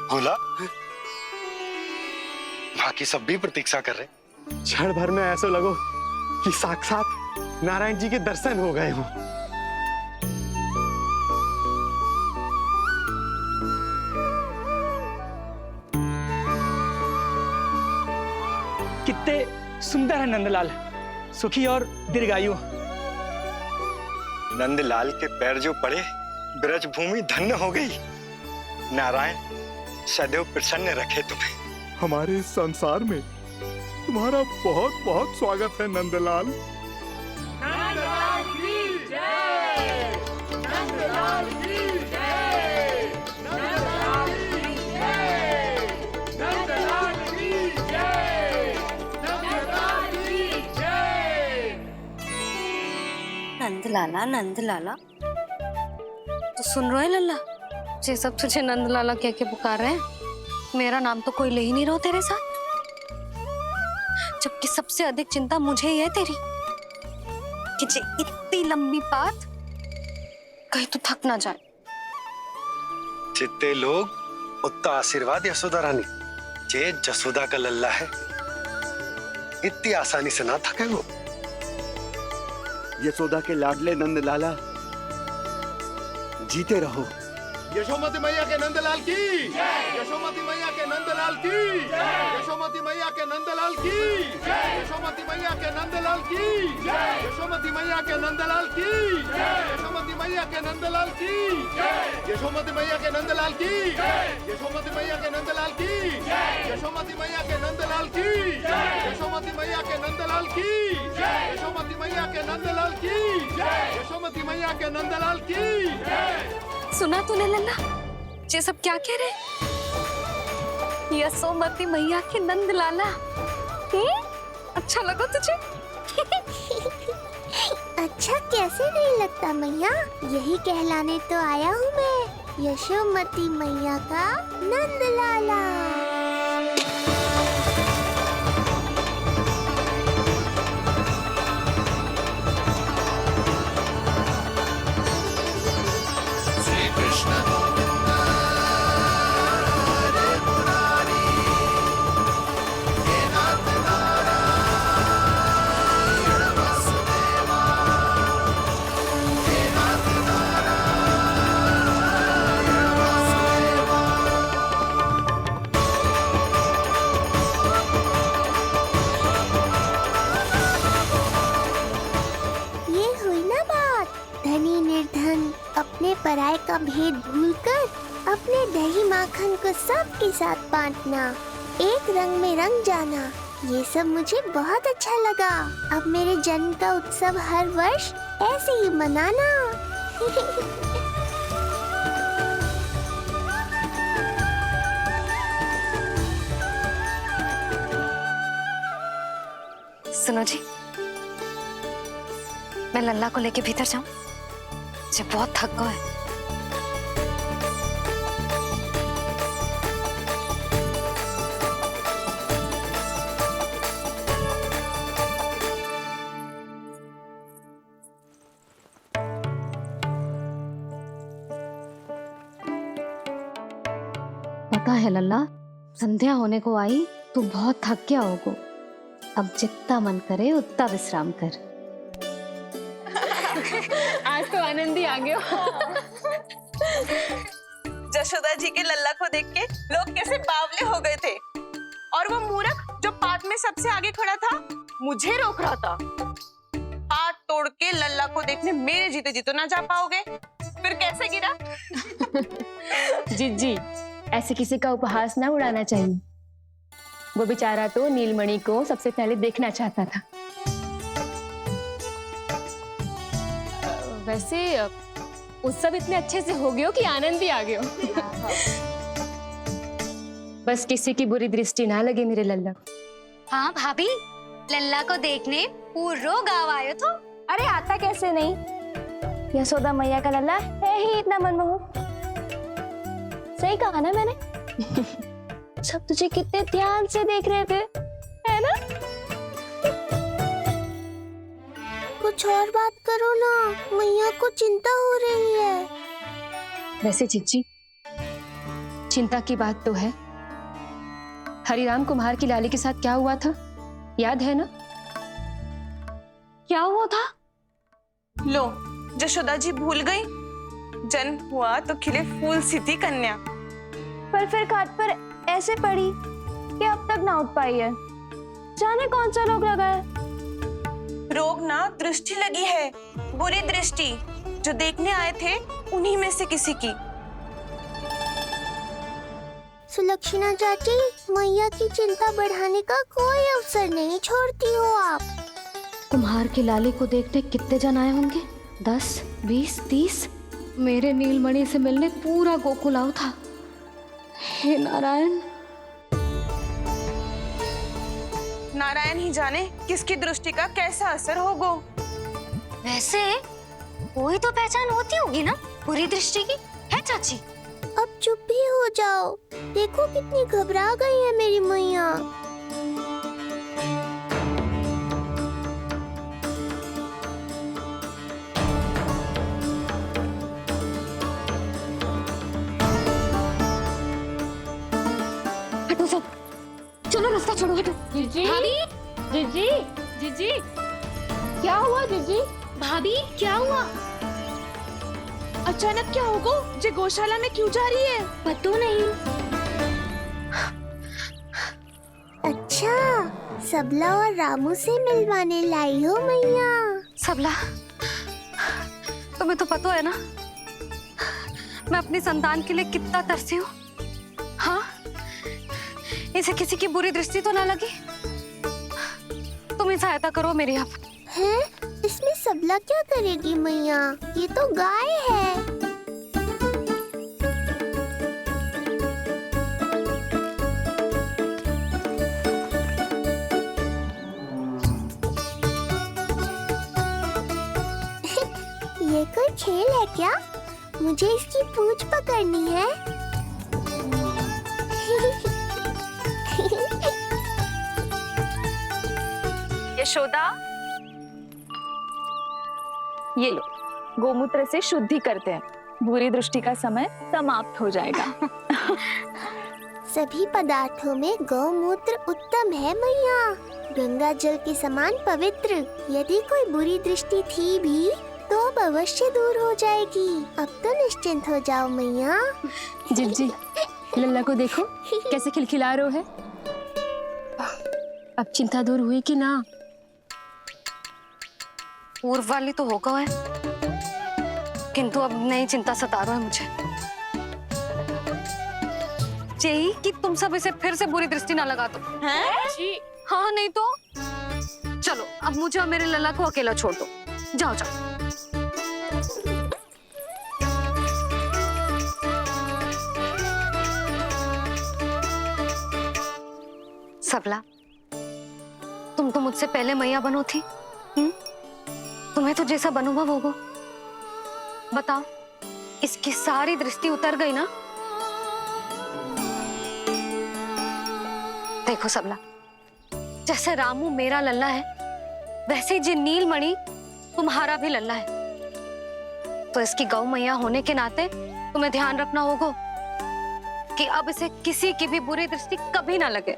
बोला बाकी सब भी प्रतीक्षा कर रहे। क्षण भर में ऐसा लगो कि साक्षात नारायण जी के दर्शन हो गए हों। कितने सुंदर है नंदलाल, सुखी और दीर्घायु। नंदलाल के पैर जो पड़े ब्रज भूमि धन्य हो गई। नारायण सदैव प्रसन्न रखे तुम्हें। हमारे इस संसार में तुम्हारा बहुत बहुत स्वागत है नंदलाल। नंदलाल की जय, नंदलाल की जय, नंदलाल की जय, नंदलाल की जय, नंदलाल की जय। नंदलाला नंदलाला, तो सुन रहे लल्ला, ये सब तुझे नंदलाला कह के पुकार रहे हैं। मेरा नाम तो कोई ले ही नहीं रहा तेरे साथ, जबकि सबसे अधिक चिंता मुझे ही है तेरी कि जे इतनी लंबी बात कहीं तो थक ना जाए। जितने लोग उतना आशीर्वाद यशोदा रानी। जे जसोदा का लल्ला है इतनी आसानी से ना थके वो। यशोदा के लाडले नंदलाला, जीते रहो। यशोमती मैया के नंदलाल की, यशोमती मैया के नंदलाल की, यशोमती मैया के नंदलाल की, यशोमती मैया के नंदलाल की, यशोमती मैया के नंदलाल की, यशोमती मैया के नंदलाल की, यशोमती मैया के नंदलाल की, यशोमती मैया के नंदलाल की, यशोमती मैया के नंदलाल की, यशोमती मैया के नंदलाल की, यशोमती मैया के नंदलाल की, यशोमती मैया के नंदलाल की। सुना तूने लल्ला, ये सब क्या कह रहे? यशोमती मैया के नंदलाला। अच्छा लगा तुझे? अच्छा कैसे नहीं लगता मैया, यही कहलाने तो आया हूँ मैं, यशोमती मैया का नंदलाला। अपने पराये का भेद भूलकर अपने दही माखन को सबके साथ बांटना, एक रंग में रंग जाना, ये सब मुझे बहुत अच्छा लगा। अब मेरे जन्म का उत्सव हर वर्ष ऐसे ही मनाना। सुनो जी, मैं लल्ला को लेके भीतर जाऊं? मुझे बहुत थक गया है। पता है लल्ला, संध्या होने को आई तो बहुत थक गया होगो। अब जितना मन करे उतना विश्राम कर। आज तो आनंद ही आ गया। जशोदा जी के लल्ला को देख के लोग कैसे बावले हो गए थे, और वो मूर्ख जो पात में सबसे आगे खड़ा था मुझे रोक रहा था। हाथ तोड़ के लल्ला को देखने मेरे जीते जी तो ना जा पाओगे, फिर कैसे गिरा? जीजी, ऐसे किसी का उपहास ना उड़ाना चाहिए। वो बेचारा तो नीलमणि को सबसे पहले देखना चाहता था। वैसे उत्सव इतने अच्छे से हो गया कि आनंद ही आ गया। बस किसी की बुरी दृष्टि ना लगे मेरे लल्ला को। हाँ भाभी, लल्ला को देखने पूरा गांव आयो तो। अरे आता कैसे नहीं, यशोदा मैया का लल्ला है ही इतना मनमोहक। सही कहा ना मैंने? सब तुझे कितने ध्यान से देख रहे थे, है ना? कुछ और बात करो ना, मैया को चिंता हो रही है। वैसे जीजी, चिंता की बात तो है। हरिराम कुम्हार की लाली के साथ क्या हुआ था, याद है ना? क्या हुआ था? लो, जशोदा जी भूल गई। जन्म हुआ तो खिले फूल सी थी कन्या। पर फिर खाट पर ऐसे पड़ी कि अब तक ना उठ पाई है। जाने कौन सा रोग लगा है। रोग ना दृष्टि लगी है, बुरी दृष्टि। जो देखने आए थे उन्हीं में से किसी की। सुलक्षणा चाची, मैया की चिंता बढ़ाने का कोई अवसर नहीं छोड़ती हो आप। कुम्हार की लाली को देखने कितने जन आए होंगे? 10, 20, 30। मेरे नीलमणि से मिलने पूरा गोकुल आओ था। हे नारायण। नारायण ही जाने किसकी दृष्टि का कैसा असर होगा। वैसे कोई तो पहचान होती होगी ना बुरी दृष्टि की, है चाची? अब चुप भी हो जाओ। देखो कितनी घबरा गई है मेरी मैया। हटो सब, चलो रास्ता छोड़ो, हटो। जीजी, जीजी, जीजी, क्या हुआ जीजी? भाभी क्या हुआ? अचानक क्या होगा? जे गौशाला में क्यों जा रही है? पता नहीं। अच्छा, सबला और रामू से मिलवाने लाई हो मैया। सबला, तुम्हें तो पता है ना मैं अपनी संतान के लिए कितना तरसी हूँ। हाँ, इसे किसी की बुरी दृष्टि तो ना लगी। तुम ही सहायता करो मेरी। अब हैं? इसमें सबला क्या करेगी मैया? ये तो गाय है। ये कोई खेल है क्या? मुझे इसकी पूंछ पकड़नी है। यशोदा, ये लो, गोमूत्र से शुद्धि करते हैं। बुरी दृष्टि का समय समाप्त हो जाएगा। सभी पदार्थों में गौमूत्र उत्तम है मैया, गंगा जल के समान पवित्र। यदि कोई बुरी दृष्टि थी भी तो अब अवश्य दूर हो जाएगी। अब तो निश्चिंत हो जाओ मैया। जिज्जी, लल्ला को देखो कैसे खिलखिला रहा है। अब चिंता दूर हुई कि ना? पूर्व वाली तो होगा है, किंतु अब नई चिंता सता रहा है मुझे। यही कि तुम सब इसे फिर से बुरी दृष्टि ना लगा दो। हैं? हाँ, नहीं तो चलो अब मुझे और मेरे लल्ला को अकेला छोड़ दो। जाओ जाओ। सबला, तुम तो मुझसे पहले मैया बनो थी। तुम्हें तो जैसा अनुभव होगा। बताओ, इसकी सारी दृष्टि उतर गई ना? देखो सबला, जैसे रामू मेरा लल्ला है, वैसे जी नीलमणि तुम्हारा भी लल्ला है। तो इसकी गौ मैया होने के नाते तुम्हें ध्यान रखना होगा कि अब इसे किसी की भी बुरी दृष्टि कभी ना लगे।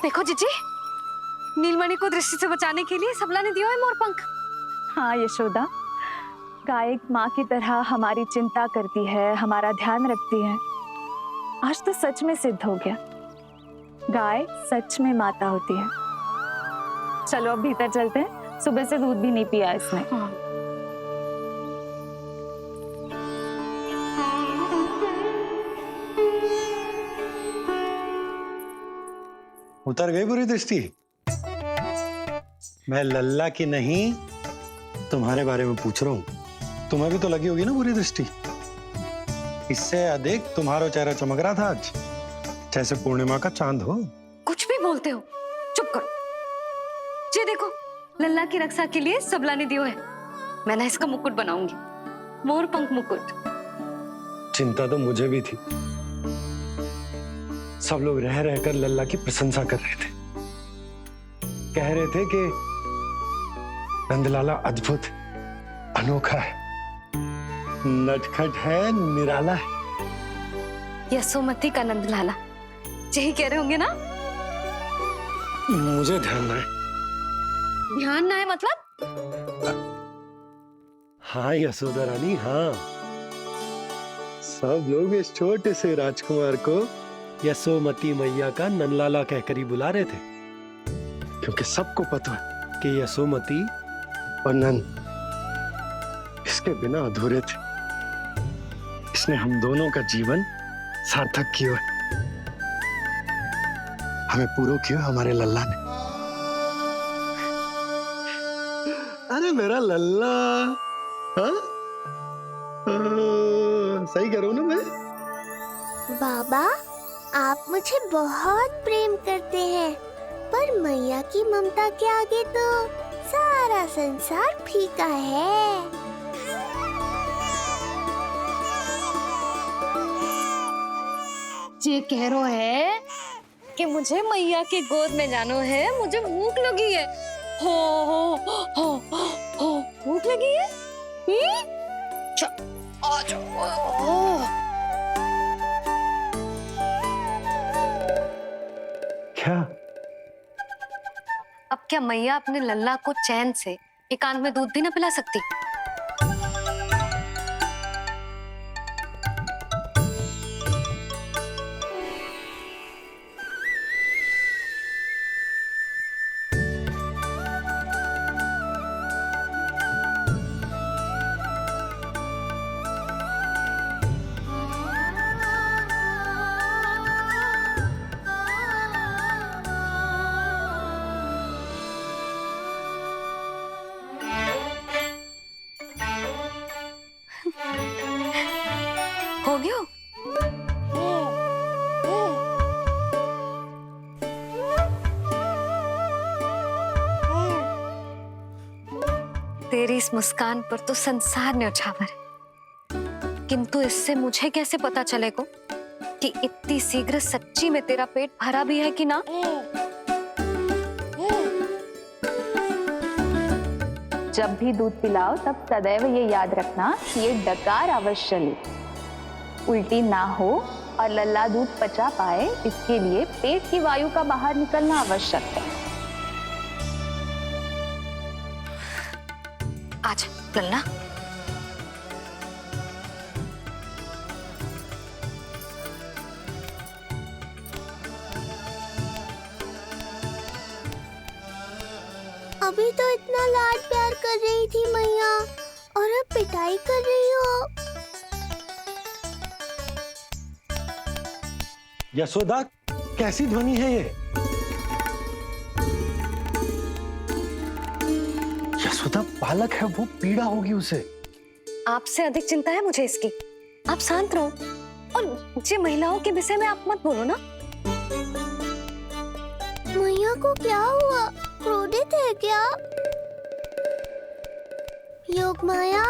देखो जीजी, नीलमणि को दृष्टि से बचाने के लिए सबला ने दिया है मोरपंख। हाँ यशोदा, गाय माँ की तरह हमारी चिंता करती है, हमारा ध्यान रखती है। आज तो सच में सिद्ध हो गया, गाय सच में माता होती है। चलो अब भीतर चलते हैं, सुबह से दूध भी नहीं पिया इसने। हाँ। उतर गई बुरी दृष्टि? मैं लल्ला की नहीं तुम्हारे बारे में पूछ रहा हूं। तुम्हें भी तो लगी होगी ना बुरी दृष्टि? इससे अधिक तुम्हारा चेहरा चमक रहा था आज, जैसे पूर्णिमा का चांद हो। कुछ भी बोलते हो, चुप करो। ये देखो, लल्ला की रक्षा के लिए सबला ने दियो है। मैं ना इसका मुकुट बनाऊंगी, मोर पंख मुकुट। चिंता तो मुझे भी थी। सब लोग रह रहकर लल्ला की प्रशंसा कर रहे थे, कह रहे थे कि नंदलाला अद्भुत, अनोखा है, नटखट है, निराला है। यशोमती का नंदलाला, यही कह रहे होंगे ना? मुझे ध्यान ना है। ध्यान ना है मतलब? हाँ यशोदा रानी, हाँ। सब लोग इस छोटे से राजकुमार को यशोमती मैया का नंदलाला कहकर ही बुला रहे थे, क्योंकि सबको पता है कि यशोमती और नंद इसके बिना अधूरे थे। इसने हम दोनों का जीवन सार्थक किया है। हमें पूरा किया हमारे लल्ला ने। अरे मेरा लल्ला, हाँ? सही करो ना मैं? बाबा, आप मुझे बहुत प्रेम करते हैं, पर मैया की ममता के आगे तो सारा संसार फीका है। ये कह रो है कि मुझे मैया की गोद में जानो है, मुझे भूख लगी है। हो भूख लगी है? आ जाओ। क्या? अब क्या मैया अपने लल्ला को चैन से एकांत में दूध भी ना पिला सकती? हो गया? तेरी इस मुस्कान पर तो संसार न्यौछावर है, किंतु इससे मुझे कैसे पता चलेगा कि इतनी शीघ्र सच्ची में तेरा पेट भरा भी है कि ना? जब भी दूध पिलाओ तब सदैव ये याद रखना कि ये डकार अवश्य ले, उल्टी ना हो और लल्ला दूध पचा पाए, इसके लिए पेट की वायु का बाहर निकलना आवश्यक है। आज लल्ला, अभी तो इतना लाड प्यार कर रही थी मैया, और अब पिटाई कर रही हो। यशोदा, कैसी ध्वनि है ये? यशोदा, बालक है वो, पीड़ा होगी उसे। आपसे अधिक चिंता है मुझे इसकी। आप शांत रहो, और ये महिलाओं के विषय में आप मत बोलो ना। मैया को क्या हुआ? क्रोधित है क्या? योग माया,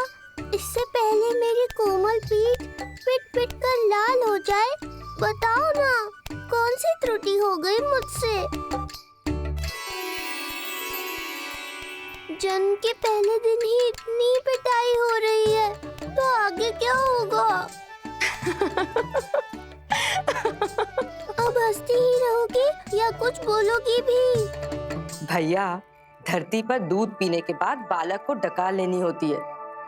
इससे पहले मेरी कोमल पीठ पिट पिट कर लाल हो जाए, बताओ ना कौन सी त्रुटि हो गई मुझसे? जन्म के पहले दिन ही इतनी पिटाई हो रही है, तो आगे क्या होगा? अब हंसती ही रहोगी या कुछ बोलोगी भी? भैया, धरती पर दूध पीने के बाद बालक को डकार लेनी होती है।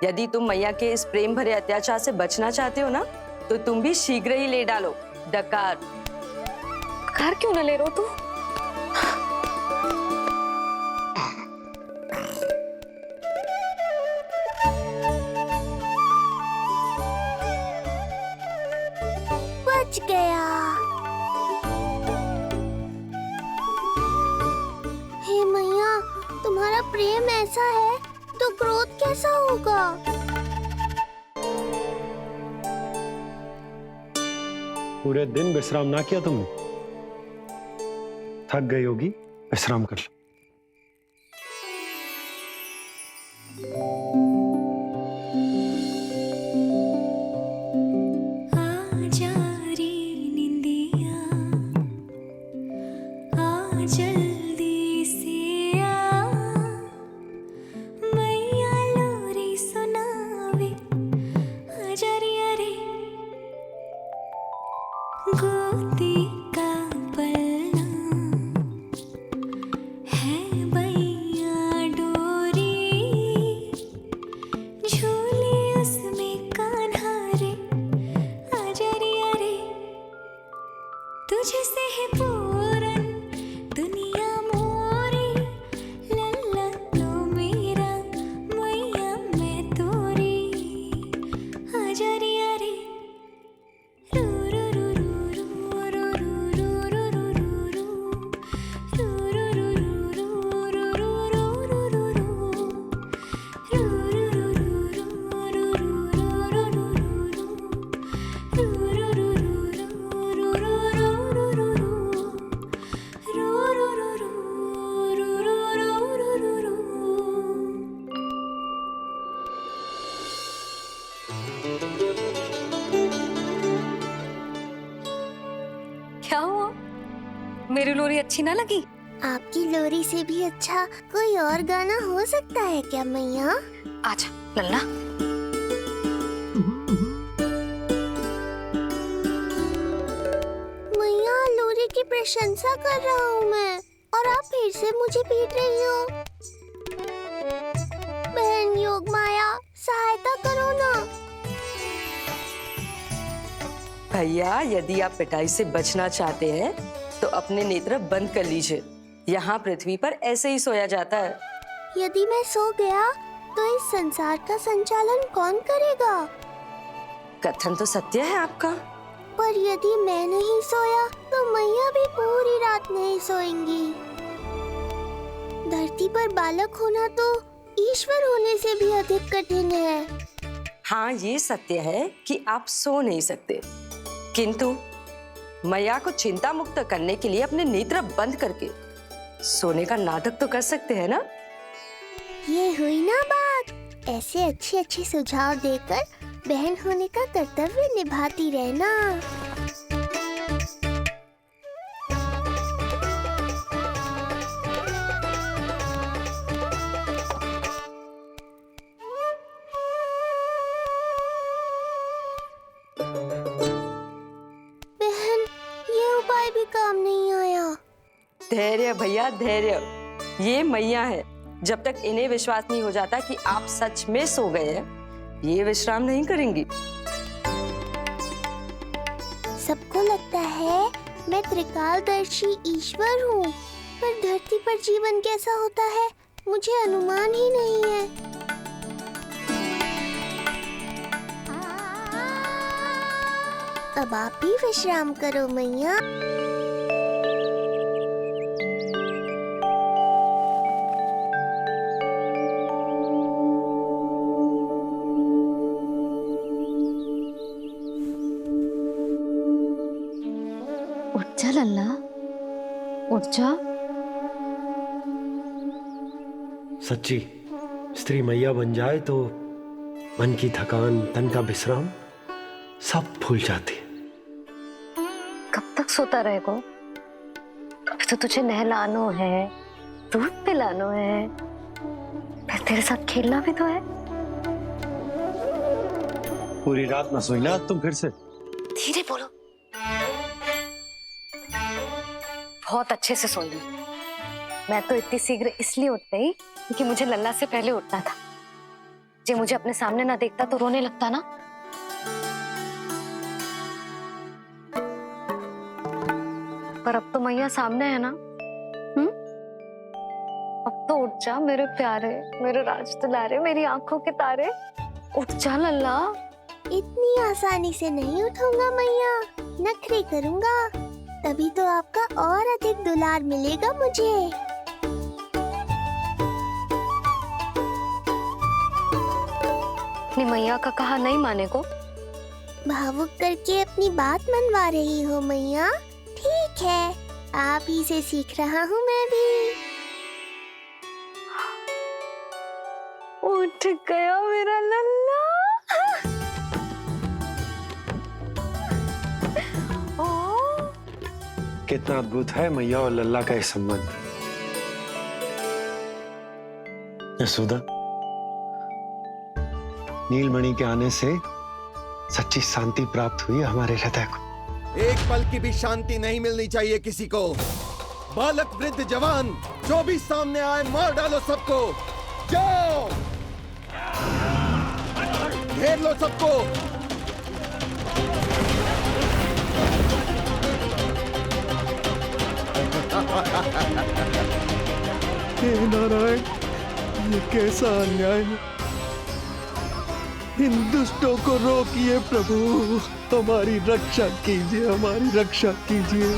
यदि तुम मैया के इस प्रेम भरे अत्याचार से बचना चाहते हो ना, तो तुम भी शीघ्र ही ले डालो डकार। डकार क्यों न ले रो तू? बच गया। हे मैया, तुम्हारा प्रेम ऐसा है तो क्रोध कैसा होगा? पूरे दिन विश्राम ना किया तुमने? थक गई होगी, विश्राम कर लो। क्या हुआ? मेरी लोरी अच्छी ना लगी? आपकी लोरी से भी अच्छा कोई और गाना हो सकता है क्या मैया? आजा लल्ला। मैया, लोरी की प्रशंसा कर रहा हूँ मैं और आप फिर से मुझे पीट रही हो। बहन योग माया, सहायता करो ना। भैया, यदि आप पिटाई से बचना चाहते हैं तो अपने नेत्र बंद कर लीजिए। यहाँ पृथ्वी पर ऐसे ही सोया जाता है। यदि मैं सो गया तो इस संसार का संचालन कौन करेगा? कथन तो सत्य है आपका। पर यदि मैं नहीं सोया तो मैया भी पूरी रात नहीं सोएंगी। धरती पर बालक होना तो ईश्वर होने से भी अधिक कठिन है। हाँ, ये सत्य है कि आप सो नहीं सकते, किंतु मैया को चिंता मुक्त करने के लिए अपने नेत्र बंद करके सोने का नाटक तो कर सकते हैं ना? ये हुई ना बात। ऐसे अच्छे अच्छे सुझाव देकर बहन होने का कर्तव्य निभाती रहना। बहन, ये उपाय भी काम नहीं आया। धैर्य भैया, धैर्य। ये मैया है, जब तक इन्हें विश्वास नहीं हो जाता कि आप सच में सो गए हैं, ये विश्राम नहीं करेंगी। सबको लगता है मैं त्रिकालदर्शी ईश्वर हूँ, पर धरती पर जीवन कैसा होता है मुझे अनुमान ही नहीं है। अब आप भी विश्राम करो मैया। उठ जा लल्ला, उठ जा। सच्ची स्त्री मैया बन जाए तो मन की थकान, तन का विश्राम सब भूल जाती है। कब तक सोता रहेगा? अभी तो तुझे नहलानो है, दूध पिलानो है, फिर तेरे साथ खेलना भी तो है। पूरी रात ना सोई ना तुम फिर से? धीरे बोलो। बहुत अच्छे से सोई ली। मैं तो इतनी शीघ्र इसलिए उठ गई क्योंकि मुझे लल्ला से पहले उठना था। जे मुझे अपने सामने ना देखता तो रोने लगता ना। पर अब तो मैया सामने है ना। अब तो उठ जा मेरे प्यारे, मेरे राज दुलारे, मेरी आंखों के तारे। उठ जा लल्ला। इतनी आसानी से नहीं उठूंगा मैया, नखरे करूंगा, तभी तो आपका और अधिक दुलार मिलेगा मुझे। अपनी मैया का कहा नहीं माने को? भावुक करके अपनी बात मनवा रही हो मैया। ठीक है, आप ही से सीख रहा हूँ मैं भी। उठ गया मेरा लल्ला। कितना अद्भुत है मैया और लल्ला का ये संबंध। यशोदा, नीलमणि के आने से सच्ची शांति प्राप्त हुई हमारे हृदय को। एक पल की भी शांति नहीं मिलनी चाहिए किसी को। बालक वृद्ध जवान जो भी सामने आए मार डालो सबको। जाओ, घेर लो सबको। हे नारायण, ये कैसा अन्याय है। इन दुष्टों को रोकिए प्रभु, हमारी रक्षा कीजिए, हमारी रक्षा कीजिए।